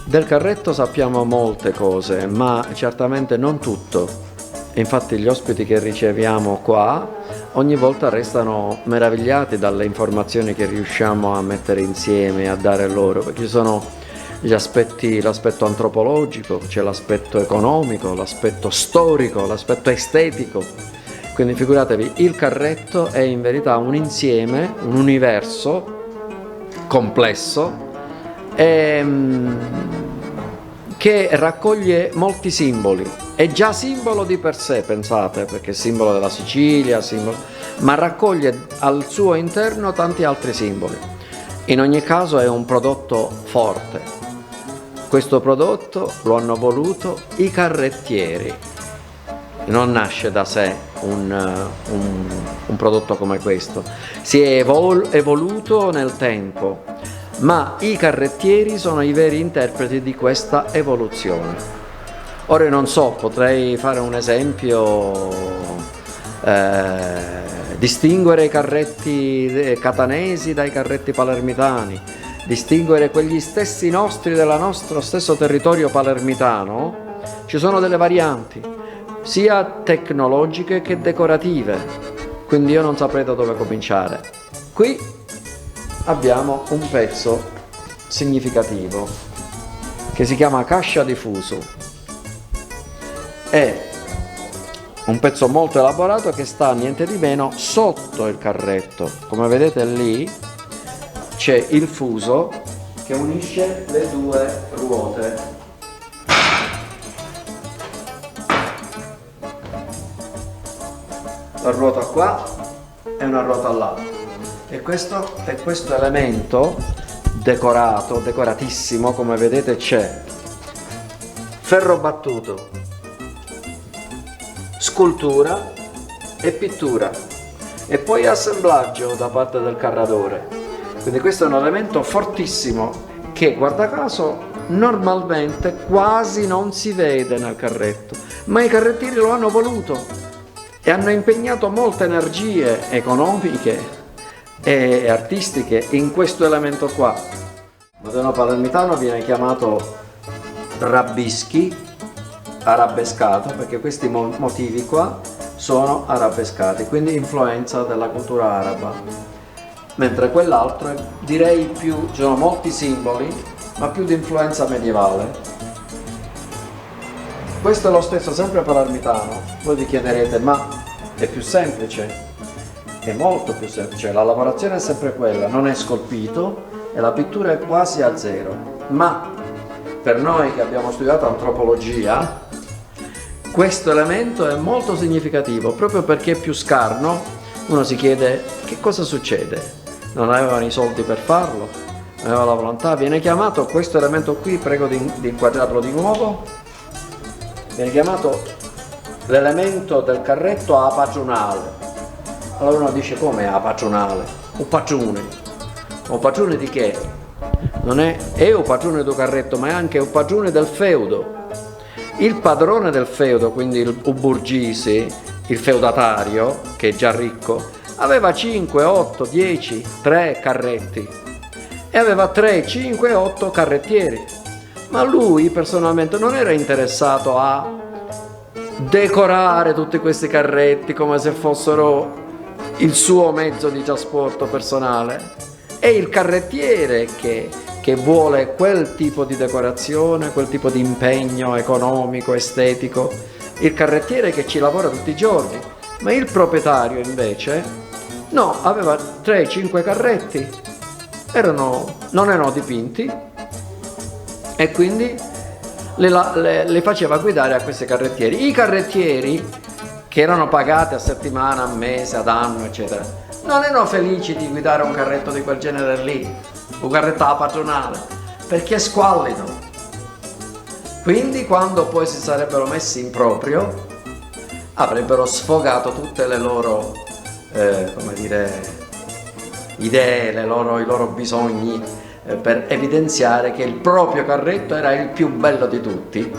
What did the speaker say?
Del carretto sappiamo molte cose, ma certamente non tutto. Infatti gli ospiti che riceviamo qua ogni volta restano meravigliati dalle informazioni che riusciamo a mettere insieme e a dare loro, perché ci sono gli aspetti, l'aspetto antropologico, c'è l'aspetto economico, l'aspetto storico, l'aspetto estetico. Quindi figuratevi, il carretto è in verità un insieme, un universo complesso che raccoglie molti simboli. È già simbolo di per sé, pensate, perché è simbolo della Sicilia, ma raccoglie al suo interno tanti altri simboli. In ogni caso è un prodotto forte. Questo prodotto lo hanno voluto i carrettieri. Non nasce da sé un prodotto come questo, si è evoluto nel tempo, ma i carrettieri sono i veri interpreti di questa evoluzione. Ora non so, potrei fare un esempio, distinguere i carretti catanesi dai carretti palermitani, distinguere quegli stessi nostri del nostro stesso territorio palermitano. Ci sono delle varianti, sia tecnologiche che decorative, quindi io non saprei da dove cominciare. Qui abbiamo un pezzo significativo che si chiama Cascia di Fuso. È un pezzo molto elaborato che sta niente di meno sotto il carretto. Come vedete lì c'è il fuso che unisce le due ruote. La ruota qua e una ruota là. E questo elemento decorato, decoratissimo, come vedete c'è ferro battuto, scultura e pittura e poi assemblaggio da parte del carratore. Quindi questo è un elemento fortissimo che, guarda caso, normalmente quasi non si vede nel carretto, ma i carrettieri lo hanno voluto e hanno impegnato molte energie economiche e artistiche in questo elemento qua. Il moderno palermitano viene chiamato rabbischi, arabescato, perché questi motivi qua sono arabescati, quindi influenza della cultura araba, mentre quell'altro direi più, ci sono molti simboli, ma più di influenza medievale. Questo è lo stesso, sempre palermitano. Voi vi chiederete, ma è più semplice? È molto più semplice, la lavorazione è sempre quella, non è scolpito e la pittura è quasi a zero, ma per noi che abbiamo studiato antropologia questo elemento è molto significativo, proprio perché è più scarno. Uno si chiede che cosa succede, non avevano i soldi per farlo, non aveva la volontà. Viene chiamato questo elemento qui, prego di inquadrarlo di nuovo, viene chiamato l'elemento del carretto a patronale. Allora uno dice, come a patronale? Un pagione di che? Non è un pagione del carretto, ma è anche un pagione del feudo. Il padrone del feudo, quindi il burgese, il feudatario, che è già ricco, aveva 5, 8, 10, 3 carretti e aveva 3, 5, 8 carrettieri. Ma lui personalmente non era interessato a decorare tutti questi carretti come se fossero il suo mezzo di trasporto personale. È il carrettiere che vuole quel tipo di decorazione, quel tipo di impegno economico, estetico, il carrettiere che ci lavora tutti i giorni. Ma il proprietario invece no, aveva 3-5 carretti, non erano dipinti e quindi le faceva guidare a questi carrettieri. I carrettieri, che erano pagati a settimana, a mese, ad anno, eccetera, non erano felici di guidare un carretto di quel genere lì, un carretto alla patronale, perché è squallido. Quindi quando poi si sarebbero messi in proprio avrebbero sfogato tutte le loro idee, i loro bisogni per evidenziare che il proprio carretto era il più bello di tutti.